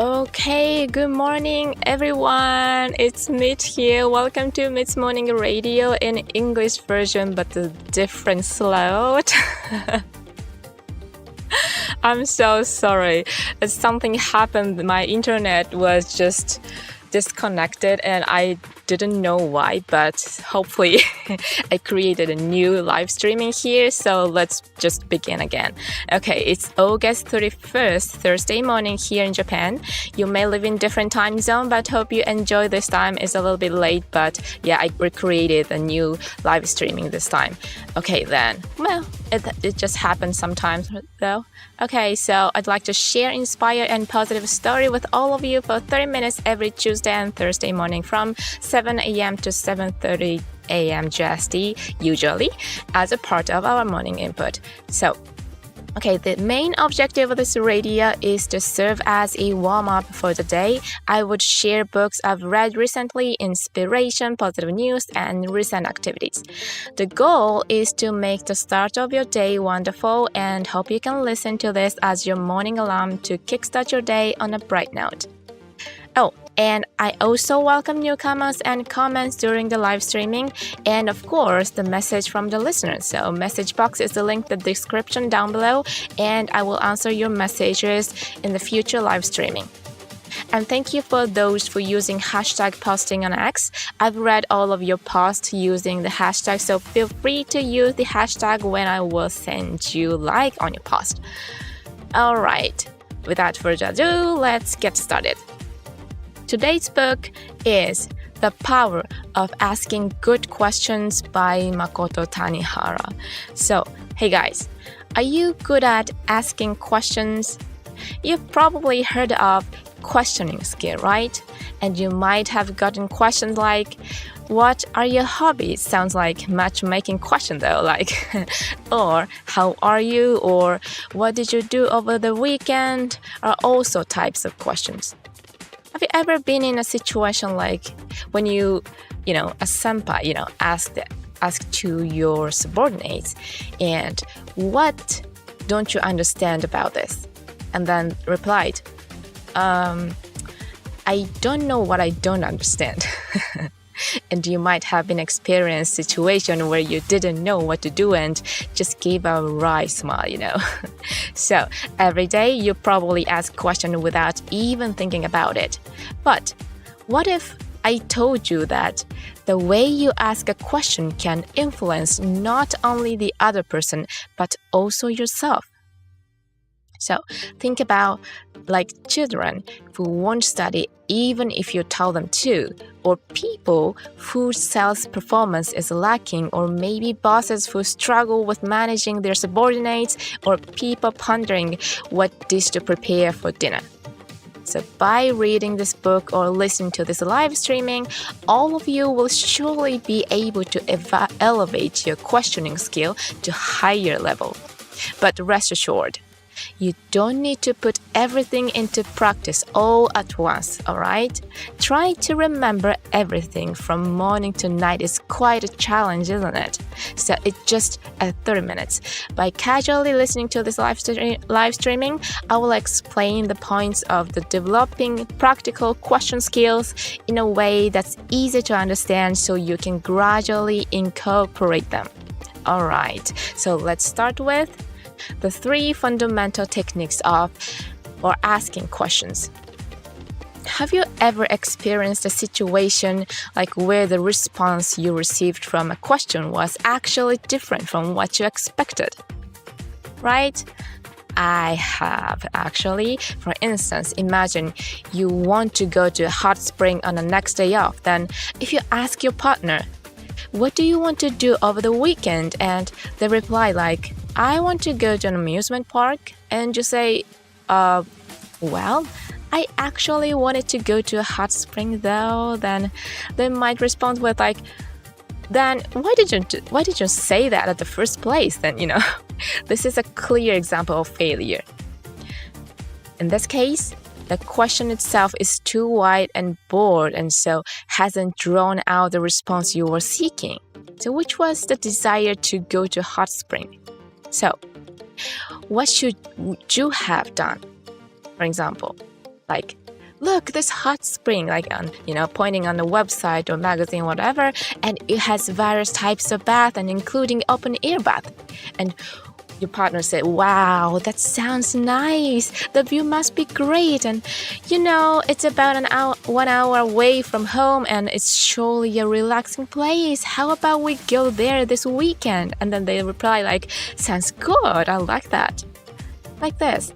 Okay, good morning everyone. It's Mit here. Welcome to Mit's Morning Radio in English version, but a different slot. I'm so sorry. Something happened. My internet was just disconnected and I didn't know why, but hopefully I created a new live streaming here, so let's just begin again. Okay, it's August 31st, Thursday morning here in Japan. You may live in different time zone, but hope you enjoy this time. It's a little bit late, but yeah, I recreated a new live streaming this time. Okay then, well, it just happens sometimes though. Okay, so I'd like to share, inspire, and positive story with all of you for 30 minutes every Tuesday and Thursday morning from 7 a.m. to 7:30 a.m. GST, usually, as a part of our morning input. So, okay, the main objective of this radio is to serve as a warm-up for the day. I would share books I've read recently, inspiration, positive news, and recent activities. The goal is to make the start of your day wonderful and hope you can listen to this as your morning alarm to kickstart your day on a bright note. Oh, and I also welcome newcomers and comments during the live streaming, and of course the message from the listeners. So message box is the link in the description down below, and I will answer your messages in the future live streaming. And thank you for those for using hashtag posting on X. I've read all of your posts using the hashtag, so feel free to use the hashtag when I will send you like on your post. Alright, without further ado, let's get started. Today's book is The Power of Asking Good Questions by Makoto Tanihara. So, hey guys, are you good at asking questions? You've probably heard of questioning skill, right? And you might have gotten questions like, what are your hobbies? Sounds like matchmaking question though, like, or how are you? Or what did you do over the weekend? Are also types of questions. Have you ever been in a situation like when a senpai, ask to your subordinates, and what don't you understand about this? And then replied, I don't know what I don't understand. And you might have been experienced a situation where you didn't know what to do and just gave a wry smile, So every day you probably ask questions without even thinking about it. But what if I told you that the way you ask a question can influence not only the other person, but also yourself? So think about like children who won't study even if you tell them to, or people whose sales performance is lacking, or maybe bosses who struggle with managing their subordinates, or people pondering what dish to prepare for dinner. So by reading this book or listening to this live streaming, all of you will surely be able to elevate your questioning skill to higher level. But rest assured, you don't need to put everything into practice all at once, alright? Try to remember everything from morning to night is quite a challenge, isn't it? So it's just 30 minutes. By casually listening to this live streaming, I will explain the points of the developing practical question skills in a way that's easy to understand so you can gradually incorporate them. Alright, so let's start with the 3 fundamental techniques of or asking questions. Have you ever experienced a situation like where the response you received from a question was actually different from what you expected? Right? I have actually. For instance, imagine you want to go to a hot spring on the next day off. Then if you ask your partner, what do you want to do over the weekend? And they reply like, I want to go to an amusement park. And you say, well, I actually wanted to go to a hot spring though. Then they might respond with like, then why did you say that at the first place? Then, this is a clear example of failure. In this case, the question itself is too wide and broad and so hasn't drawn out the response you were seeking. So which was the desire to go to a hot spring? So what should you have done? For example, like, look, this hot spring, pointing on the website or magazine, whatever, and it has various types of bath and including open air bath. And your partner said, wow, that sounds nice. The view must be great. And, it's about 1 hour away from home and it's surely a relaxing place. How about we go there this weekend? And then they reply sounds good. I like that. Like this.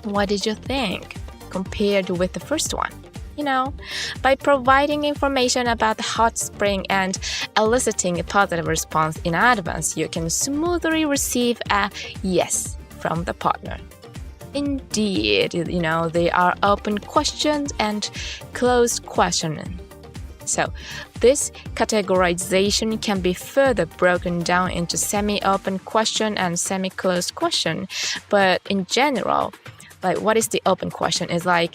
What did you think compared with the first one? By providing information about the hot spring and eliciting a positive response in advance, you can smoothly receive a yes from the partner. Indeed, they are open questions and closed questioning. So, this categorization can be further broken down into semi-open question and semi-closed question. But in general, what is the open question? Is a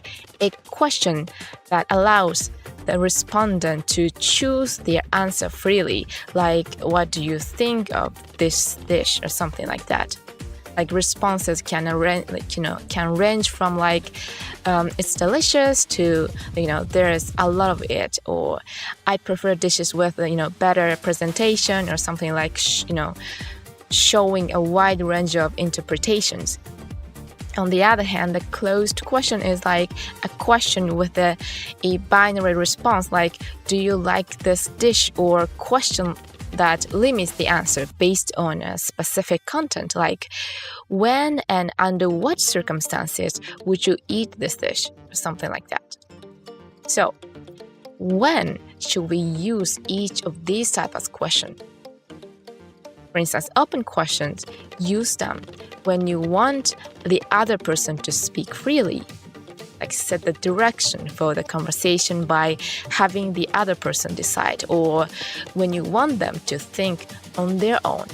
question that allows the respondent to choose their answer freely. What do you think of this dish or something like that? Responses can range from it's delicious to there is a lot of it, or I prefer dishes with better presentation, or something showing a wide range of interpretations. On the other hand, the closed question is a question with a binary response, do you like this dish, or question that limits the answer based on a specific content, when and under what circumstances would you eat this dish, or something like that. So, when should we use each of these types of questions? For instance, open questions, use them when you want the other person to speak freely. Set the direction for the conversation by having the other person decide, or when you want them to think on their own.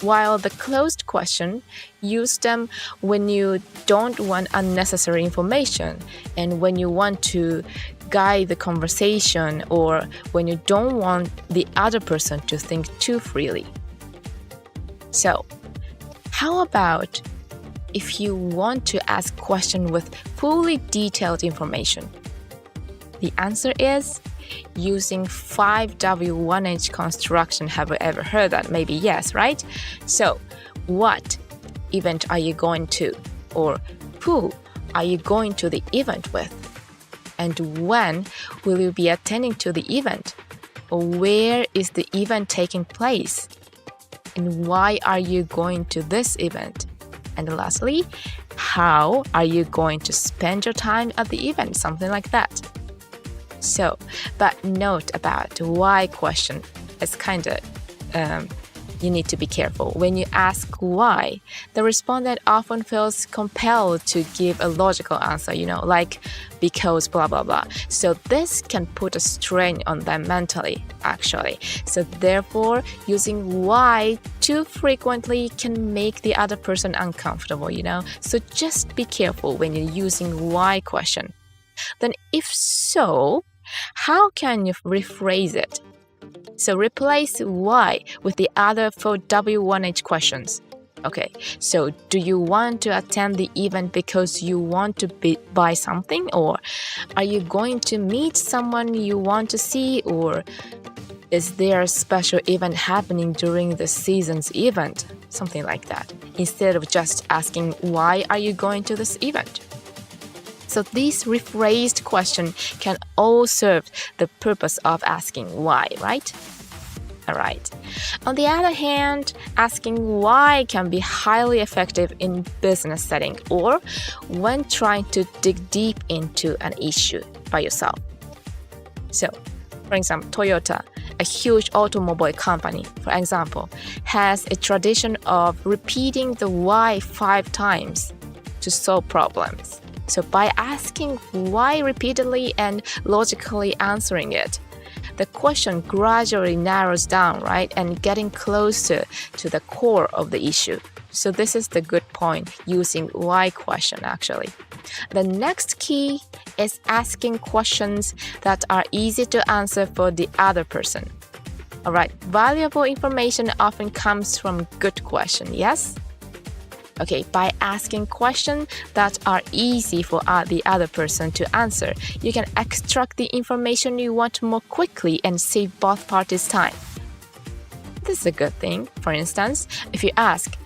While the closed question, use them when you don't want unnecessary information and when you want to guide the conversation, or when you don't want the other person to think too freely. So, how about if you want to ask a question with fully detailed information? The answer is using 5W1H construction. Have you ever heard that? Maybe yes, right? So, what event are you going to? Or who are you going to the event with? And when will you be attending to the event? Or where is the event taking place? And why are you going to this event? And lastly, how are you going to spend your time at the event? Something like that. So, but note about why question. It's you need to be careful. When you ask why, the respondent often feels compelled to give a logical answer, because blah, blah, blah. So this can put a strain on them mentally, actually. So therefore, using why too frequently can make the other person uncomfortable, So just be careful when you're using why question. Then if so, how can you rephrase it? So replace why with the other 4W1H questions. Okay, so do you want to attend the event because you want to buy something? Or are you going to meet someone you want to see? Or is there a special event happening during the season's event? Something like that. Instead of just asking, why are you going to this event? So these rephrased questions can all serve the purpose of asking why, right? Alright. On the other hand, asking why can be highly effective in business setting or when trying to dig deep into an issue by yourself. So, for example, Toyota, a huge automobile company, for example, has a tradition of repeating the why 5 times to solve problems. So by asking why repeatedly and logically answering it, the question gradually narrows down, right? And getting closer to the core of the issue. So this is the good point using why question actually. The next key is asking questions that are easy to answer for the other person. Alright, valuable information often comes from good question, yes? Okay, by asking questions that are easy for the other person to answer, you can extract the information you want more quickly and save both parties time. This is a good thing. For instance, if you ask,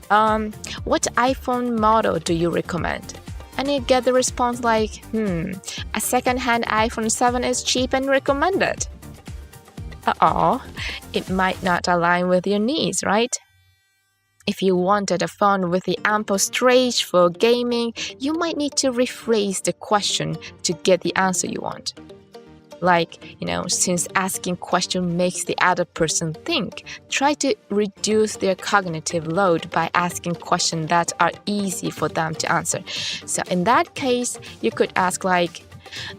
what iPhone model do you recommend? And you get the response like, a second-hand iPhone 7 is cheap and recommended. It might not align with your needs, right? If you wanted a phone with the ample storage for gaming, you might need to rephrase the question to get the answer you want. Like, since asking question makes the other person think, try to reduce their cognitive load by asking questions that are easy for them to answer. So in that case, you could ask like,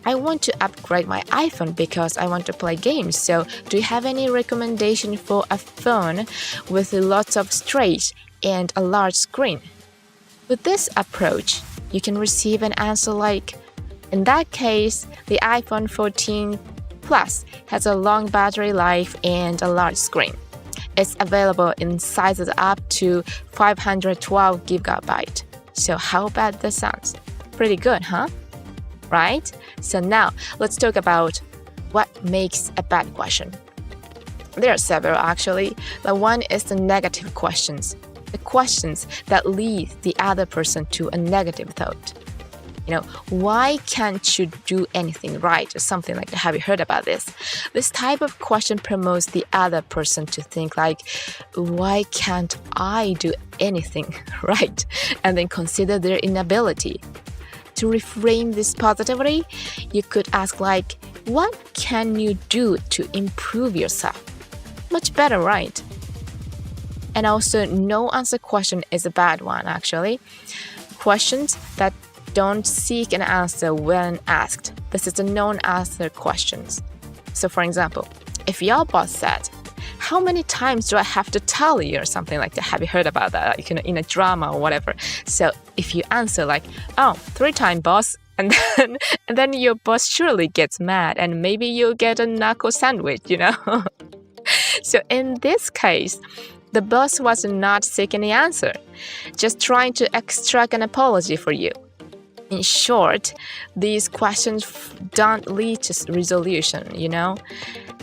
I want to upgrade my iPhone because I want to play games. So do you have any recommendation for a phone with lots of storage and a large screen? With this approach, you can receive an answer like, in that case, the iPhone 14 Plus has a long battery life and a large screen. It's available in sizes up to 512 GB. So how bad this sounds? Pretty good, huh? Right? So now, let's talk about what makes a bad question. There are several actually. The one is the negative questions. The questions that lead the other person to a negative thought. Why can't you do anything right? Or something like that. Have you heard about this? This type of question promotes the other person to think like, why can't I do anything right? And then consider their inability. To reframe this positively, you could ask like, what can you do to improve yourself? Much better, right? And also, no answer question is a bad one, actually. Questions that don't seek an answer when asked. This is the non-answer questions. So for example, if your boss said, how many times do I have to tell you or something like that? Have you heard about that? Like, in a drama or whatever. So if you answer like, 3 times, boss, and then your boss surely gets mad and maybe you'll get a knuckle sandwich, So in this case, the boss was not seeking the answer, just trying to extract an apology for you. In short, these questions don't lead to resolution,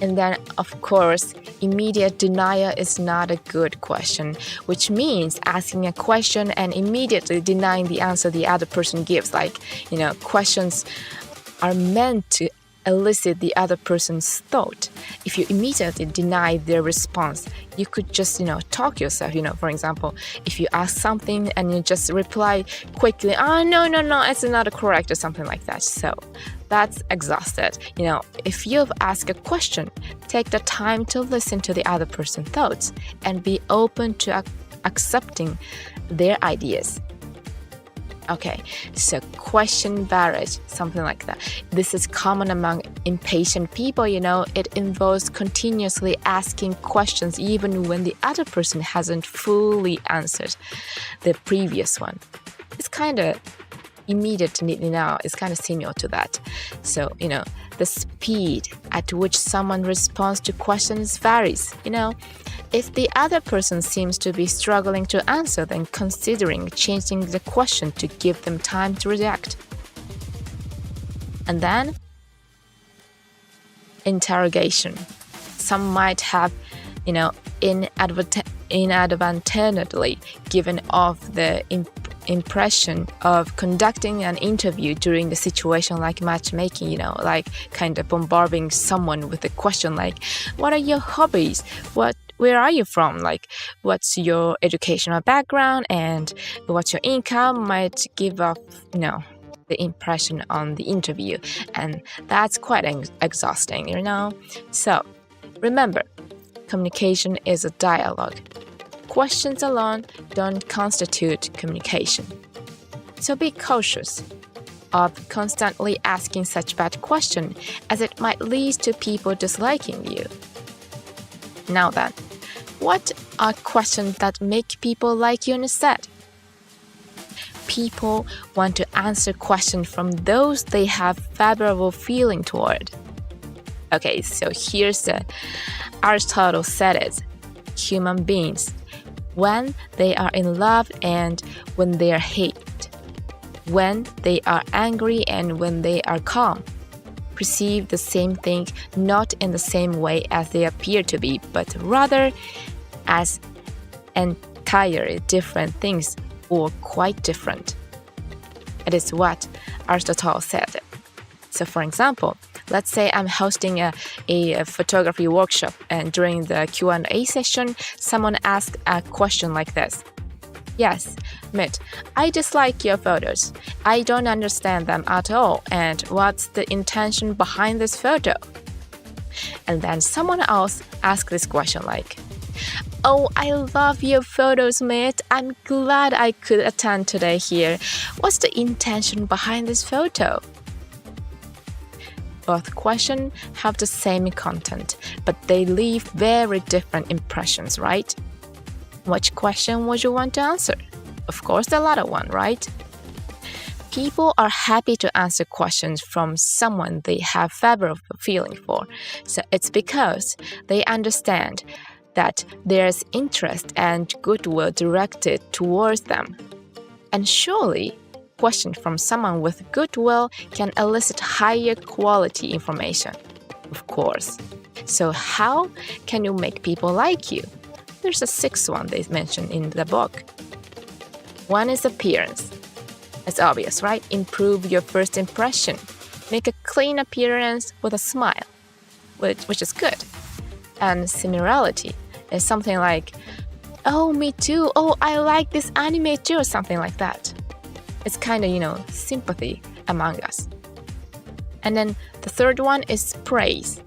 And then, of course, immediate denial is not a good question, which means asking a question and immediately denying the answer the other person gives. Like, questions are meant to elicit the other person's thought. If you immediately deny their response, you could just, talk yourself. For example, if you ask something and you just reply quickly, no, it's not correct or something like that. So that's exhausted. If you've asked a question, take the time to listen to the other person's thoughts and be open to accepting their ideas. Okay, so question barrage, something like that. This is common among impatient people, It involves continuously asking questions even when the other person hasn't fully answered the previous one. It's kind of immediately now, it's kind of similar to that. So, the speed at which someone responds to questions varies, If the other person seems to be struggling to answer, then considering changing the question to give them time to react. And then, interrogation. Some might have, inadvertently given off the impression of conducting an interview during the situation like matchmaking, like kind of bombarding someone with a question like, what are your hobbies? Where are you from? Like, what's your educational background and what's your income might give off, the impression on the interview. And that's quite exhausting, So, remember, communication is a dialogue. Questions alone don't constitute communication. So be cautious of constantly asking such bad questions as it might lead to people disliking you. Now then, what are questions that make people like you instead? People want to answer questions from those they have favorable feeling toward. Okay, so here's Aristotle said it. Human beings, when they are in love and when they are hate, when they are angry and when they are calm. Perceive the same thing not in the same way as they appear to be, but rather as entirely different things or quite different. It is what Aristotle said. So for example, let's say I'm hosting a photography workshop, and during the Q&A session, someone asked a question like this. Yes, Mit, I dislike your photos. I don't understand them at all, and what's the intention behind this photo? And then someone else asked this question like, Oh, I love your photos, Mit. I'm glad I could attend today here. What's the intention behind this photo? Both questions have the same content, but they leave very different impressions, right? Which question would you want to answer? Of course, the latter one, right? People are happy to answer questions from someone they have favorable feeling for. So it's because they understand that there's interest and goodwill directed towards them. And surely, questions from someone with goodwill can elicit higher quality information, of course. So how can you make people like you? There's a sixth one they mentioned in the book. One is appearance. It's obvious, right? Improve your first impression. Make a clean appearance with a smile, which is good. And similarity is something like, oh, me too. Oh, I like this anime too, or something like that. It's kind of, sympathy among us. And then the third one is praise.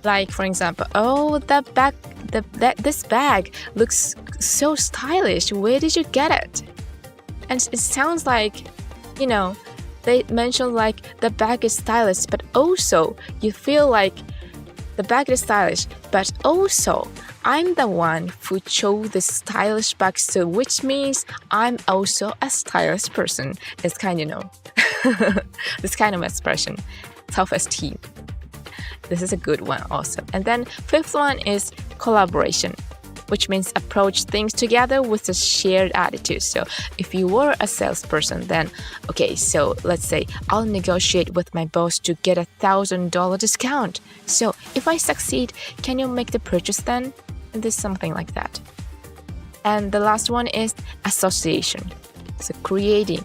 Like, for example, oh, this bag looks so stylish. Where did you get it? And it sounds like, they mention like the bag is stylish, but also you feel like the bag is stylish, but also I'm the one who chose the stylish bag, so which means I'm also a stylish person. It's kind of, this kind of expression, self-esteem. This is a good one also. And then fifth one is collaboration, which means approach things together with a shared attitude. So if you were a salesperson, then, okay, so let's say I'll negotiate with my boss to get $1,000 discount. So if I succeed, can you make the purchase then? And there's something like that. And the last one is association. So creating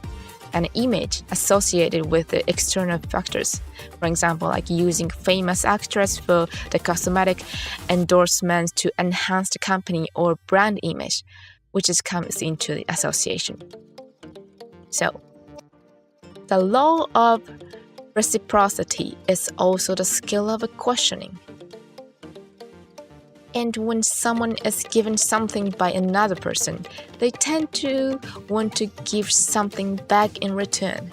an image associated with the external factors. For example, like using famous actors for the cosmetic endorsements to enhance the company or brand image, which comes into the association. So, the law of reciprocity is also the skill of questioning. And when someone is given something by another person, they tend to want to give something back in return.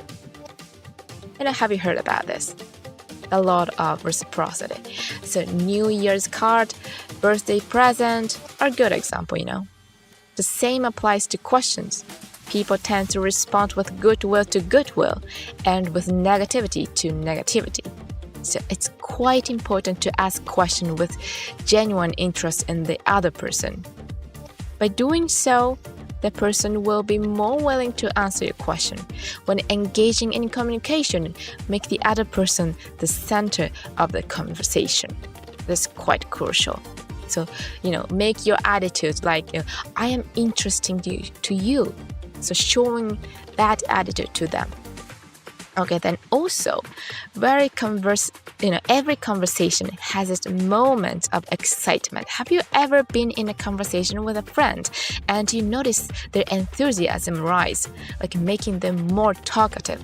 Have you heard about this? A lot of reciprocity. So New Year's card, birthday present are a good example, The same applies to questions. People tend to respond with goodwill to goodwill and with negativity to negativity. So it's quite important to ask questions with genuine interest in the other person. By doing so, the person will be more willing to answer your question. When engaging in communication, make the other person the center of the conversation. This is quite crucial. So, make your attitude like, I am interesting to you. So showing that attitude to them. Okay, then also, every conversation has its moment of excitement. Have you ever been in a conversation with a friend and you notice their enthusiasm rise, like making them more talkative?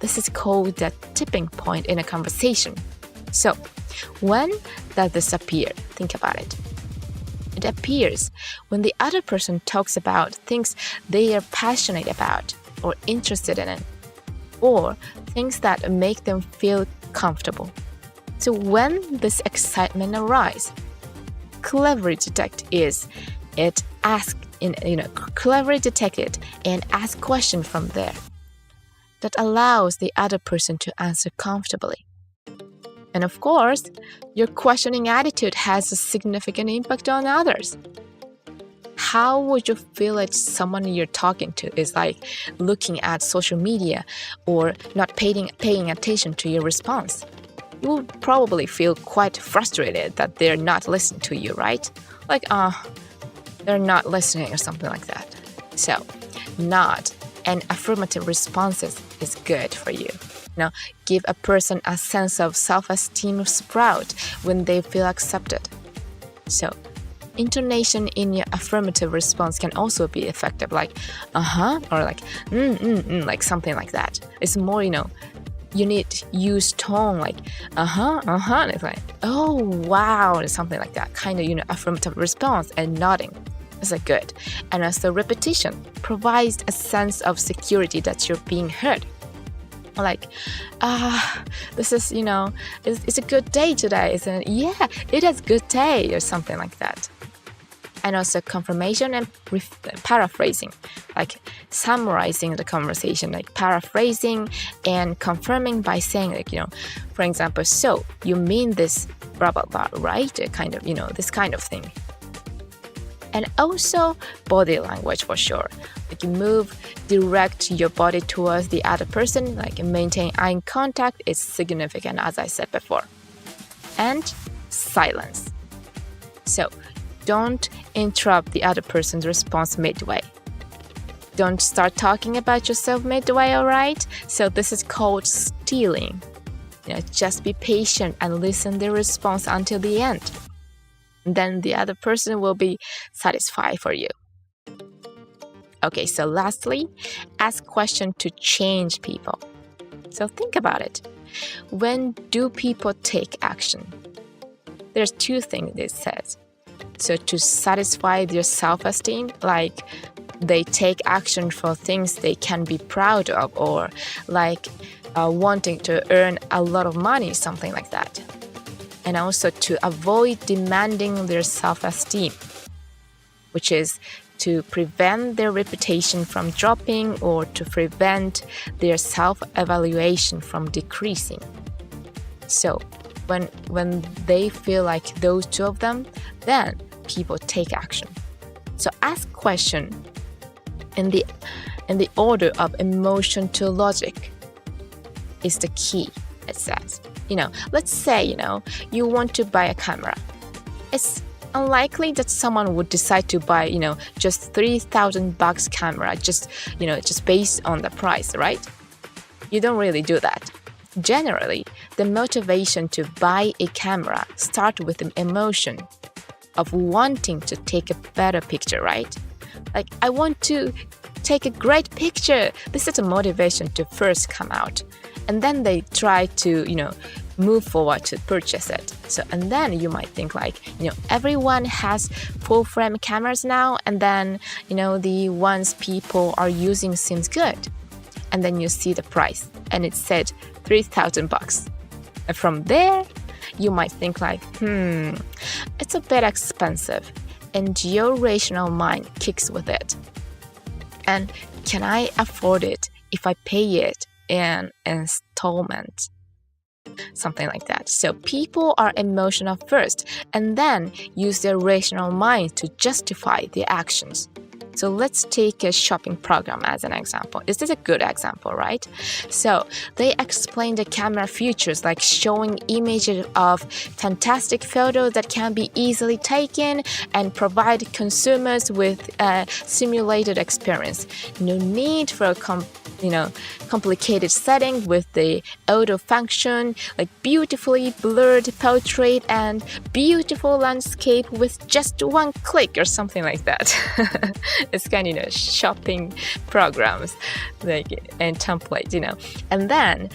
This is called the tipping point in a conversation. So, when does this appear? Think about it. It appears when the other person talks about things they are passionate about or interested in, or things that make them feel comfortable. So when this excitement arises, cleverly detect it and ask questions from there that allows the other person to answer comfortably. And of course, your questioning attitude has a significant impact on others. how would you feel if someone you're talking to is like looking at social media or not paying attention to your response? You will probably feel quite frustrated that they're not listening to you, right? Like, they're not listening or something like that. So, nod and affirmative responses is good for you. Now, give a person a sense of self-esteem sprout when they feel accepted. So, intonation in your affirmative response can also be effective, like or like like something like that. It's more, you need to use tone like and it's like, oh wow, or something like that. Kind of, affirmative response and nodding. It's like good. And also repetition provides a sense of security that you're being heard. Like, this is, it's a good day today, isn't it? Yeah, it is a good day, or something like that. And also confirmation and paraphrasing, like summarizing the conversation, like paraphrasing and confirming by saying, like, for example, so you mean this, blah, blah, blah, right? Kind of, this kind of thing. And also body language for sure. Like you direct your body towards the other person, like maintain eye contact is significant, as I said before. And silence. So don't interrupt the other person's response midway. Don't start talking about yourself midway, alright? So this is called stealing. Just be patient and listen their response until the end. Then the other person will be satisfied for you. Okay, so lastly, ask questions to change people. So think about it. When do people take action? There's two things it says. So to satisfy their self-esteem, like they take action for things they can be proud of, or like wanting to earn a lot of money, something like that. And also to avoid demanding their self-esteem, which is to prevent their reputation from dropping or to prevent their self-evaluation from decreasing. So when they feel like those two of them, then people take action. So ask question in the order of emotion to logic is the key, it says. Let's say, you want to buy a camera. It's unlikely that someone would decide to buy, just $3,000 camera just based on the price, right? You don't really do that. Generally, the motivation to buy a camera starts with an emotion of wanting to take a better picture, right? Like, I want to take a great picture. This is a motivation to first come out. And then they try to, move forward to purchase it. So, and then you might think like, everyone has full frame cameras now. And then, the ones people are using seems good. And then you see the price and it said $3,000. And from there, you might think like, it's a bit expensive. And your rational mind kicks with it. And can I afford it if I pay it in installment? Something like that. So people are emotional first and then use their rational mind to justify their actions. So let's take a shopping program as an example. Is this a good example, right? So they explain the camera features like showing images of fantastic photos that can be easily taken and provide consumers with a simulated experience. No need for a complicated setting with the auto function, like beautifully blurred portrait and beautiful landscape with just one click or something like that. It's kind of, shopping programs and templates, and then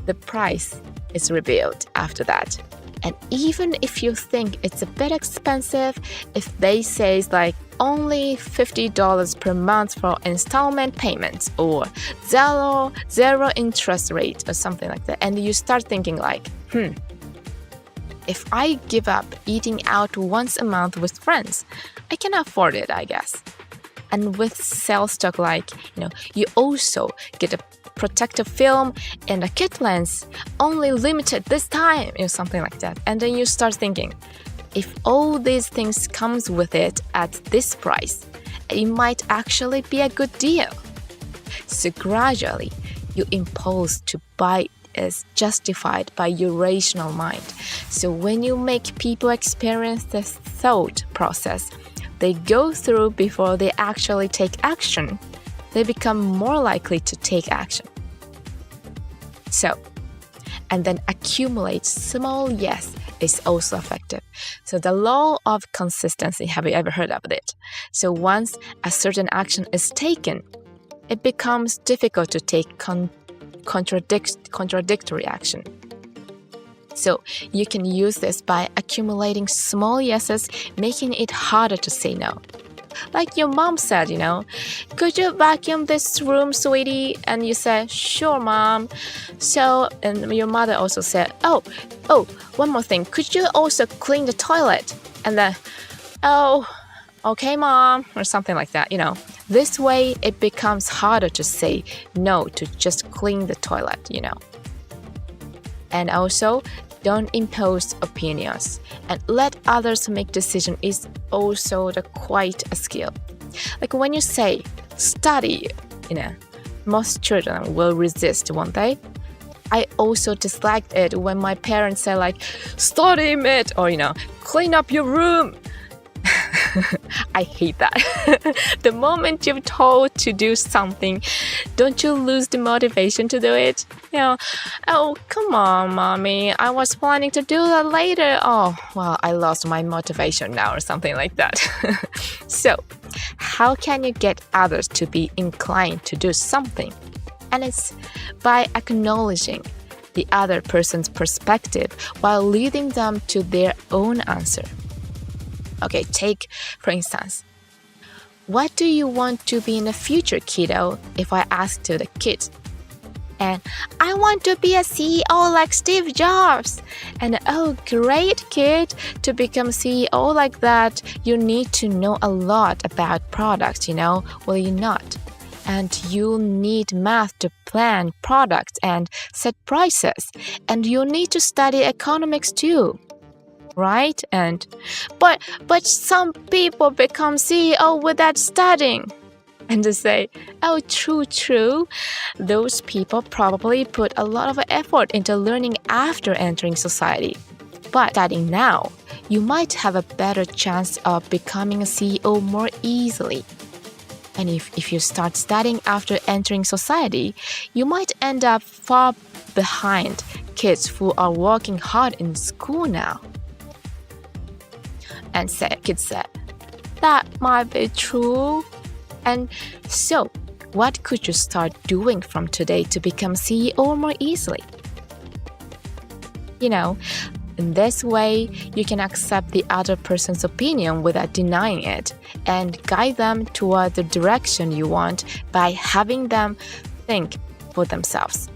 the price is revealed after that. And even if you think it's a bit expensive, if they say like only $50 per month for installment payments or zero interest rate or something like that, and you start thinking like, if I give up eating out once a month with friends, I can afford it, I guess. And with sales stock, you also get a protective film and a kit lens, only limited this time, something like that. And then you start thinking, if all these things comes with it at this price, it might actually be a good deal. So gradually, your impulse to buy is justified by your rational mind. So when you make people experience the thought process they go through before they actually take action, they become more likely to take action. So, and then accumulate small yes is also effective. So the law of consistency, have you ever heard of it? So once a certain action is taken, it becomes difficult to take contradictory action. So you can use this by accumulating small yeses, making it harder to say no. Like your mom said, could you vacuum this room, sweetie? And you said, sure, mom. So, and your mother also said, oh, one more thing. Could you also clean the toilet? And then, oh, okay, mom, or something like that, This way, it becomes harder to say no to just clean the toilet, And also, don't impose opinions and let others make decisions is also quite a skill. Like when you say, study, most children will resist, won't they? I also disliked it when my parents say study, Mit, or, clean up your room. I hate that. The moment you're told to do something, don't you lose the motivation to do it? Oh, come on, mommy. I was planning to do that later. Oh, well, I lost my motivation now or something like that. So, how can you get others to be inclined to do something? And it's by acknowledging the other person's perspective while leading them to their own answer. Okay, take, for instance, what do you want to be in the future, kiddo? If I ask to the kid. And I want to be a CEO like Steve Jobs. And oh, great, kid. To become CEO like that, you need to know a lot about products, will you not? And you need math to plan products and set prices. And you need to study economics too. Right? And but some people become CEO without studying. And they say, oh, true. Those people probably put a lot of effort into learning after entering society. But studying now, you might have a better chance of becoming a CEO more easily. And if you start studying after entering society, you might end up far behind kids who are working hard in school now. And kids said, that might be true. And so, what could you start doing from today to become CEO more easily? In this way, you can accept the other person's opinion without denying it and guide them toward the direction you want by having them think for themselves.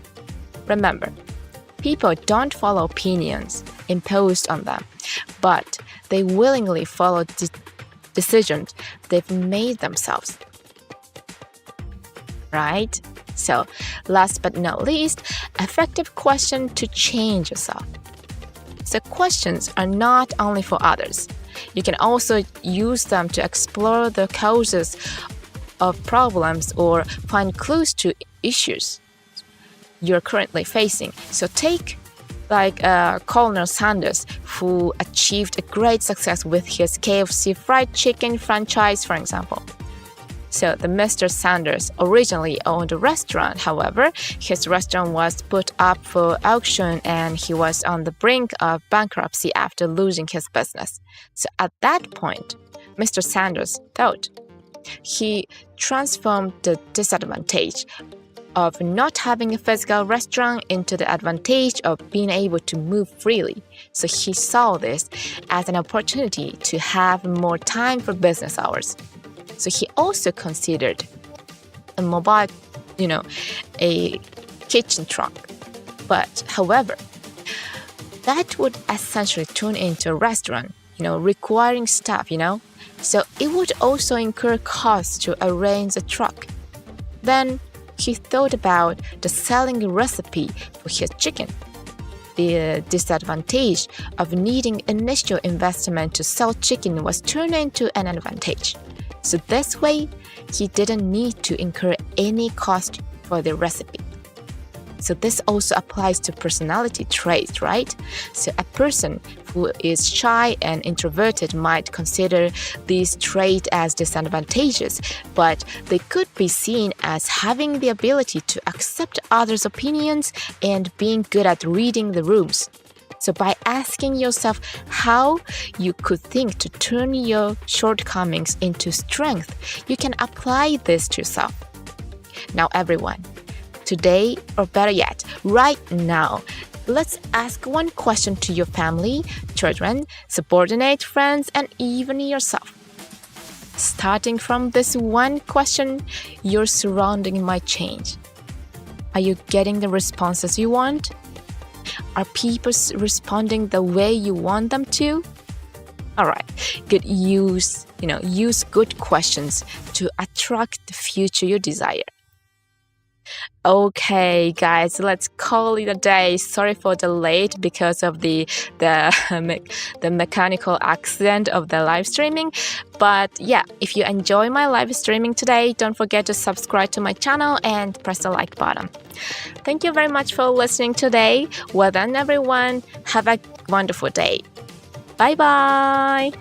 Remember, people don't follow opinions imposed on them, but they willingly follow decisions they've made themselves. Right? So, last but not least, effective question to change yourself. So questions are not only for others. You can also use them to explore the causes of problems or find clues to issues you're currently facing. So take Colonel Sanders, who achieved a great success with his KFC fried chicken franchise, for example. So the Mr. Sanders originally owned a restaurant. However, his restaurant was put up for auction and he was on the brink of bankruptcy after losing his business. So at that point, Mr. Sanders thought he transformed the disadvantage of not having a physical restaurant into the advantage of being able to move freely. So he saw this as an opportunity to have more time for business hours. So he also considered a mobile, a kitchen truck. But however, that would essentially turn into a restaurant, requiring staff, So it would also incur costs to arrange a truck. Then he thought about the selling recipe for his chicken. the disadvantage of needing initial investment to sell chicken was turned into an advantage. So this way, he didn't need to incur any cost for the recipe. So this also applies to personality traits, right? So a person who is shy and introverted might consider these traits as disadvantageous, but they could be seen as having the ability to accept others' opinions and being good at reading the rooms. So by asking yourself how you could think to turn your shortcomings into strength, you can apply this to yourself. Now everyone,Today, or better yet, right now, let's ask one question to your family, children, subordinate friends, and even yourself. Starting from this one question, your surrounding might change. Are you getting the responses you want? Are people responding the way you want them to? Alright, use good questions to attract the future you desire.Okay, guys, let's call it a day. Sorry for the late because of the mechanical accident of the live streaming. But yeah, if you enjoy my live streaming today, don't forget to subscribe to my channel and press the like button. Thank you very much for listening today. Well done, everyone. Have a wonderful day. Bye bye.